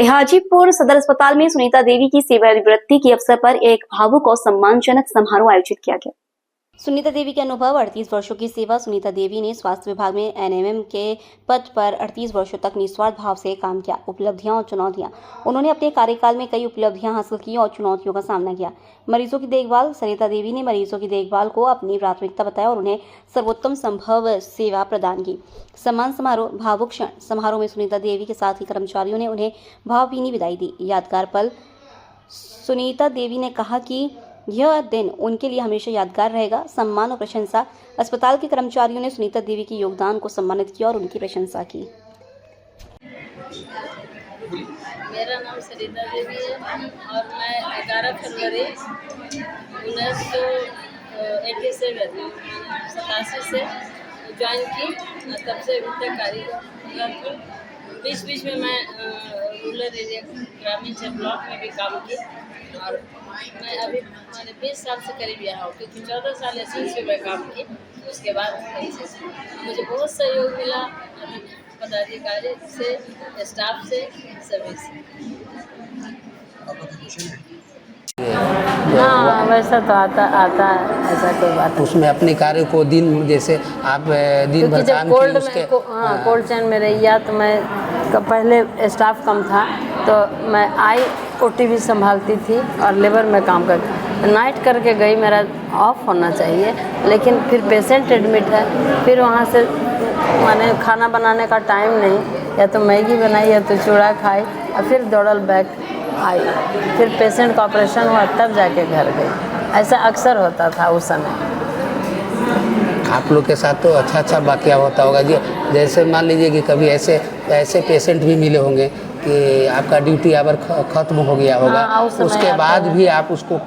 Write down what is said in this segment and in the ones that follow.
हाजीपुर सदर अस्पताल में सुनीता देवी की सेवानिवृत्ति के अवसर पर एक भावुक और सम्मानजनक समारोह आयोजित किया गया। सुनीता देवी के अनुभव 38 वर्षों की सेवा। सुनीता देवी ने स्वास्थ्य विभाग में एनएमएम के पद पर 38 वर्षों तक निस्वार्थ भाव से काम किया। उपलब्धियां और चुनौतियां। उन्होंने अपने कार्यकाल में कई उपलब्धियां हासिल की और चुनौतियों का सामना किया। मरीजों की देखभाल। सुनीता देवी ने मरीजों की देखभाल को अपनी प्राथमिकता बताया और उन्हें सर्वोत्तम संभव सेवा प्रदान की। सम्मान समारोह। भावुक क्षण। समारोह में सुनीता देवी के साथ ही कर्मचारियों ने उन्हें भावभीनी विदाई दी। यादगार पल। सुनीता देवी ने कहा कि यह दिन उनके लिए हमेशा यादगार रहेगा। सम्मान और प्रशंसा। अस्पताल के कर्मचारियों ने सुनीता देवी के योगदान को सम्मानित किया और उनकी प्रशंसा की। मेरा नाम सुनीता देवी है और मैं 11 फरवरी 1987 से ज्वाइन की। तब से अभी तक कार्यरत हूँ। बीच में मैं रूरल एरिया ग्रामीण क्षेत्र ब्लॉक में भी काम की और मैं अभी मैंने 20 साल से करीब यहाँ हूँ, क्योंकि 14 साल एसेंस में मैं काम की। उसके बाद मुझे बहुत सहयोग मिला पदाधिकारी से, स्टाफ से, सभी से। हाँ, वैसा तो आता है, ऐसा कोई बात नहीं। उसमें अपने कार्य को दिन, जैसे आप दिन भर काम किए उसके कोल्ड चैन में रहिया तो मैं पहले स्टाफ कम था तो मैं ओटी भी संभालती थी और लेबर में काम करती। नाइट करके गई, मेरा ऑफ होना चाहिए, लेकिन फिर पेशेंट एडमिट है, फिर वहाँ से मैंने खाना बनाने का टाइम नहीं, या तो मैगी बनाई या तो चूड़ा खाई और फिर दौड़ल बैक आई। फिर पेशेंट का ऑपरेशन हुआ तब जाके घर गई। ऐसा अक्सर होता था उस समय। आप लोग के साथ तो अच्छा वाकया होता होगा जी। जैसे मान लीजिए कि कभी ऐसे पेशेंट भी मिले होंगे कि आपका ड्यूटी आवर ख़त्म हो गया होगा। हाँ, उसके बाद भी आप उसको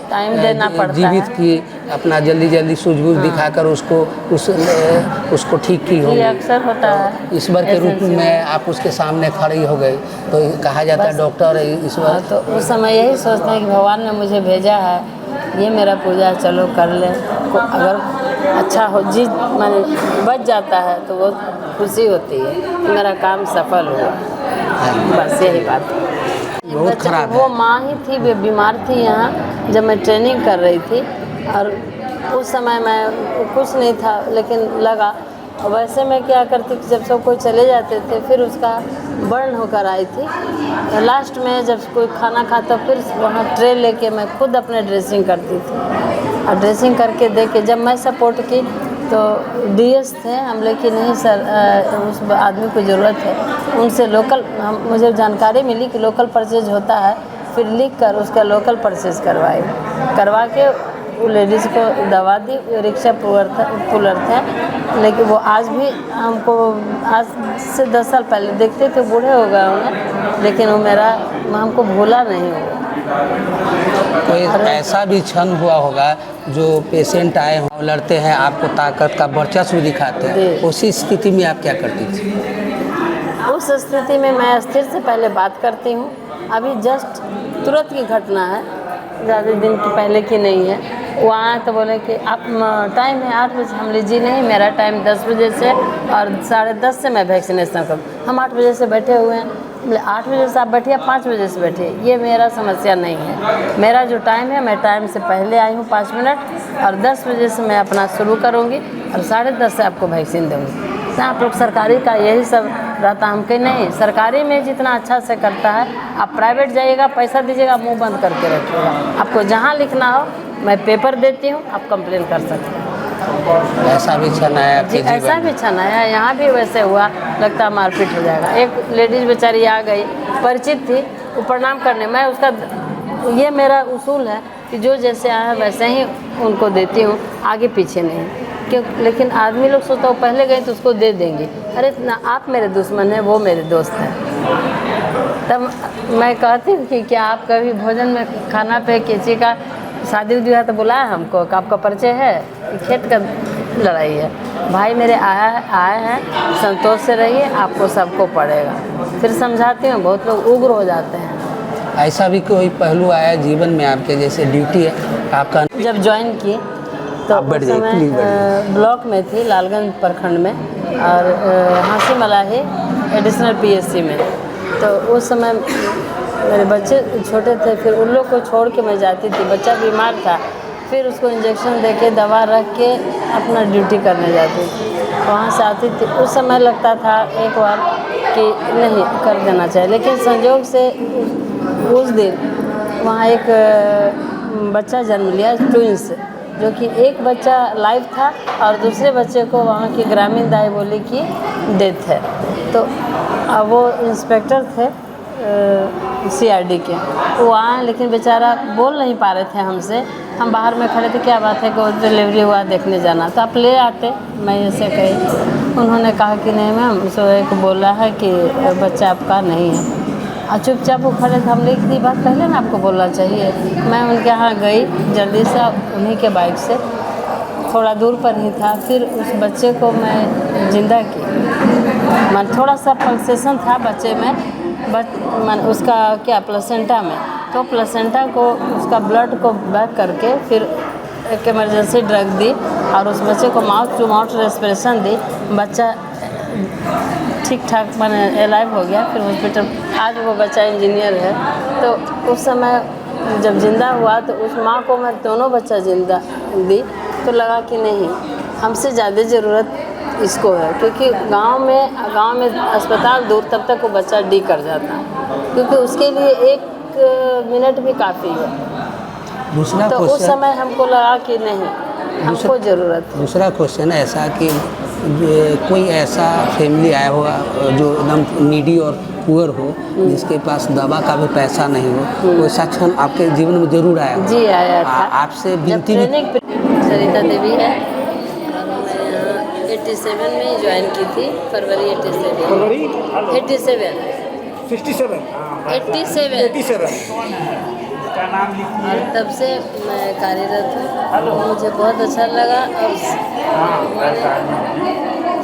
टाइम देना पड़ता है। जीवित की अपना जल्दी सूझबूझ दिखाकर उसको ठीक की होगी। अक्सर होता है। ईश्वर के रूप में आप उसके सामने खड़ी हो गई तो कहा जाता है डॉक्टर ईश्वर। तो उस समय यही सोचते हैं कि भगवान ने मुझे भेजा है, ये मेरा पूजा चलो कर ले। अगर अच्छा हो जी माने बच जाता है तो वो खुशी होती है कि मेरा काम सफल हुआ। बस यही बात है। बहुत खराब है। वो माँ ही थी, वे बीमार थी यहाँ जब मैं ट्रेनिंग कर रही थी और उस समय मैं कुछ नहीं था, लेकिन लगा। वैसे मैं क्या करती कि जब सब कोई चले जाते थे फिर उसका बर्न होकर आई थी। लास्ट में जब कोई खाना खाता फिर वहाँ ट्रे लेके मैं खुद अपने ड्रेसिंग करती थी और ड्रेसिंग करके दे के जब मैं सपोर्ट की तो डीएस थे हम, लेकिन नहीं सर उस आदमी को ज़रूरत है, उनसे लोकल मुझे जानकारी मिली कि लोकल परचेज होता है। फिर लिख कर उसका लोकल परचेज करवा के वो लेडीज़ को दवा दी। रिक्शा पुलर थे, लेकिन वो आज भी हमको आज से 10 साल पहले देखते थे, बूढ़े हो गए होंगे, लेकिन वो हमको भूला नहीं हुआ। कोई ऐसा भी क्षण हुआ होगा जो पेशेंट आए हों, लड़ते हैं, आपको ताकत का वर्चस्व दिखाते हैं, उसी स्थिति में आप क्या करती थी? उस स्थिति में मैं स्थिर से पहले बात करती हूँ। अभी जस्ट तुरंत की घटना है, ज़्यादा दिन की पहले की नहीं है। वो आए तो बोले कि आप टाइम है 8 बजे। हम लीजिए नहीं, मेरा टाइम 10 बजे से और 10:30 से मैं वैक्सीनेशन करूँ। हम 8 बजे से बैठे हुए हैं। 8 बजे से आप बैठिए, 5 बजे से बैठिए, ये मेरा समस्या नहीं है। मेरा जो टाइम है, मैं टाइम से पहले आई हूँ 5 मिनट और 10 बजे से मैं अपना शुरू करूँगी और 10:30 से आपको वैक्सीन दूँगी। आप लोग सरकारी का यही सब रहता, हम कहीं नहीं। सरकारी में जितना अच्छा से करता है, आप प्राइवेट जाइएगा, पैसा दीजिएगा, मुंह बंद करके रखिएगा। आपको जहाँ लिखना हो मैं पेपर देती हूँ, आप कंप्लेन कर सकते हैं। ऐसा भी क्षण आया आपके जीवन में? ऐसा भी क्षण आया, यहाँ भी वैसे हुआ, लगता मारपीट हो जाएगा। एक लेडीज़ बेचारी आ गई, परिचित थी, वो प्रणाम करने, मैं उसका ये मेरा उसूल है कि जो जैसे आया वैसे ही उनको देती हूँ, आगे पीछे नहीं। क्यों? लेकिन आदमी लोग सोचता है पहले गए तो उसको दे देंगे। अरे ना, आप मेरे दुश्मन हैं, वो मेरे दोस्त हैं। तब मैं कहती हूँ कि क्या आप कभी भोजन में खाना पे किसी का शादी उदी है तो बुलाया हमको कि आपका परिचय है? खेत का लड़ाई है। भाई मेरे आए हैं, संतोष से रहिए, आपको सबको पड़ेगा। फिर समझाती हूँ, बहुत लोग उग्र हो जाते हैं। ऐसा भी कोई पहलू आया जीवन में आपके, जैसे ड्यूटी है आपका? जब ज्वाइन की तो उस समय ब्लॉक में थी, लालगंज प्रखंड में, और हाँसी मलाही एडिशनल पीएससी में। तो उस समय मेरे बच्चे छोटे थे, फिर उन लोग को छोड़ के मैं जाती थी। बच्चा बीमार था, फिर उसको इंजेक्शन दे के दवा रख के अपना ड्यूटी करने जाती थी। वहाँ से आती थी, उस समय लगता था एक बार कि नहीं कर देना चाहिए, लेकिन संयोग से उस दिन वहाँ एक बच्चा जन्म लिया, ट्विंस, जो कि एक बच्चा लाइव था और दूसरे बच्चे को वहाँ की ग्रामीण दाई बोली कि डेथ है। तो अब वो इंस्पेक्टर थे CID के, वो आए, लेकिन बेचारा बोल नहीं पा रहे थे हमसे। हम बाहर में खड़े थे, क्या बात है कि डिलीवरी हुआ देखने जाना, तो आप ले आते, मैं ऐसे कही। उन्होंने कहा कि नहीं मैम, सो एक बोला है कि बच्चा आपका नहीं है। और चुपचाप वो खड़े थे। हमने इतनी बात पहले ना आपको बोलना चाहिए। मैं उनके यहाँ गई जल्दी से, उन्हीं के बाइक से, थोड़ा दूर पर ही था। फिर उस बच्चे को मैं जिंदा की, मैं थोड़ा सा पल्सेशन था बच्चे में, मैं उसका क्या प्लेसेंटा में, तो प्लेसेंटा को उसका ब्लड को बैक करके फिर एक इमरजेंसी ड्रग दी और उस बच्चे को माउथ टू माउथ रेस्पिरेशन दी। बच्चा ठीक ठाक मैंने अलाइव हो गया। फिर हॉस्पिटल, आज वो बच्चा इंजीनियर है। तो उस समय जब ज़िंदा हुआ तो उस माँ को मैं दोनों बच्चा ज़िंदा दी, तो लगा कि नहीं, हमसे ज़्यादा ज़रूरत इसको है, क्योंकि गांव में अस्पताल दूर, तब तक वो बच्चा डी कर जाता है, क्योंकि उसके लिए 1 मिनट भी काफ़ी है। दूसरा तो उस समय हमको लगा कि नहीं, हमको ज़रूरत है। दूसरा क्वेश्चन ऐसा कि कोई ऐसा फैमिली आया होगा जो एकदम नीडी और पुअर हो, जिसके पास दवा का भी पैसा नहीं हो, वैसा क्षण आपके जीवन में जरूर आया होगा? जी आया था। आपसे जब विनती ट्रेनिंग सरिता देवी है, और मैं यहाँ 87 में ज्वाइन की थी, फरवरी 87 और तब से मैं कार्यरत हूँ। मुझे बहुत अच्छा लगा और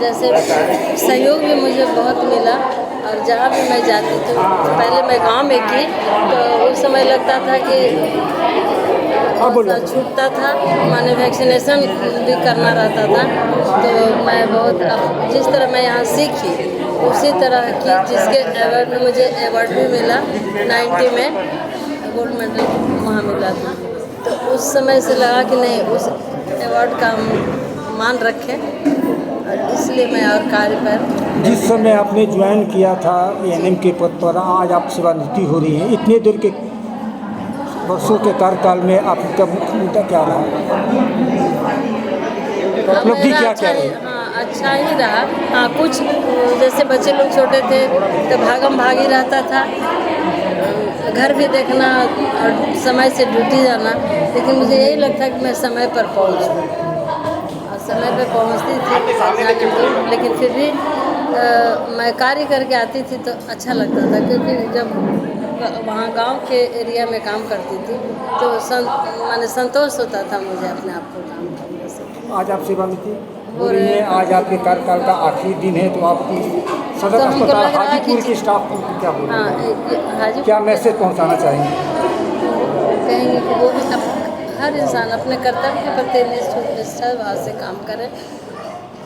जैसे सहयोग भी मुझे बहुत मिला। और जहाँ भी मैं जाती थी, पहले मैं गांव में की, तो उस समय लगता था कि छूटता था, माने वैक्सीनेशन भी करना रहता था। तो मैं बहुत, जिस तरह मैं यहाँ सीखी उसी तरह की, जिसके अवार्ड में मुझे अवार्ड भी मिला 90 में, गोल्ड मेडल वहाँ मिला था। तो उस समय से लगा कि नहीं, उस अवार्ड का हम मान रखें, और इसलिए मैं और कार्य पर। जिस समय आपने ज्वाइन किया था ANM के पद पर, आज आप सेवानिवृत्ति हो रही हैं, इतने देर के वर्षों के कार्यकाल में आपका मुख्य मुद्दा क्या रहा? उपलब्धि क्या रही? हाँ, अच्छा ही रहा। हाँ, कुछ जैसे बच्चे लोग छोटे थे तो भागम भागी रहता था, घर भी देखना और समय से ड्यूटी जाना, लेकिन मुझे यही लगता कि मैं समय पर पहुँचूँ, और समय पर पहुँचती थी। लेकिन फिर भी मैं कार्य करके आती थी तो अच्छा लगता था, क्योंकि जब वहाँ गांव के एरिया में काम करती थी तो माने संतोष होता था मुझे अपने आप को काम करने से। आज आप सेवानिवृत्ति हो रही है, आज आपके कार्यकाल का आखिरी दिन है, तो आप सदर अस्पताल हाजीपुर के स्टाफ को क्या बोलेंगे? क्या मैसेज पहुंचाना चाहेंगे? कहेंगे कि वो भी हर इंसान अपने कर्तव्य के प्रति निष्ठा भाव से काम करे,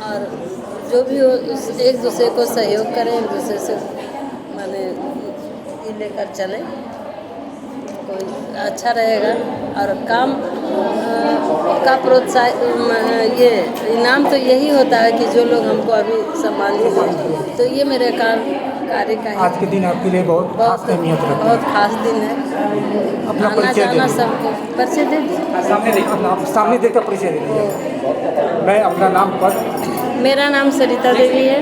और जो भी हो एक दूसरे को सहयोग करें, एक दूसरे से माने लेकर चलें, कोई अच्छा रहेगा। और काम का प्रोत्साहन, ये इनाम तो यही होता है कि जो लोग हमको अभी सम्मान दें, तो ये मेरे कार्य का आज के दिन आपके लिए बहुत खास अहमियत रखता है। बहुत खास दिन है। अपना आना परिचय जाना दे सबको परिचय दे दीजिए। सामने देखकर परिचय दे दीजिए। मैं अपना नाम पर, मेरा नाम सरिता देवी है।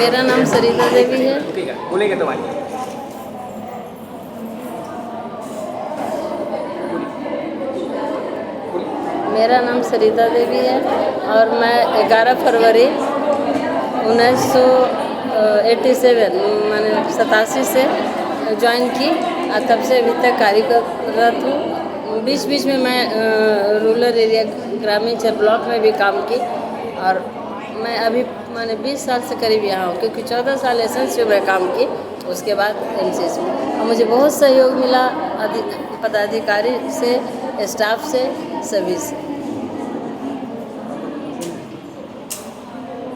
मेरा नाम सरिता देवी है। बोलेंगे तो मेरा नाम सरिता देवी है और मैं 11 फरवरी 1987 मैंने 87 से ज्वाइन की, और तब से अभी तक कार्यरत हूँ। बीच बीच में मैं रूरल एरिया ग्रामीण क्षेत्र ब्लॉक में भी काम की, और मैं अभी मैंने 20 साल से करीब यहाँ हूँ, क्योंकि 14 साल एसएनसी में काम की, उसके बाद एमसीएस में। और मुझे बहुत सहयोग मिला पदाधिकारी से, स्टाफ से, सभी से।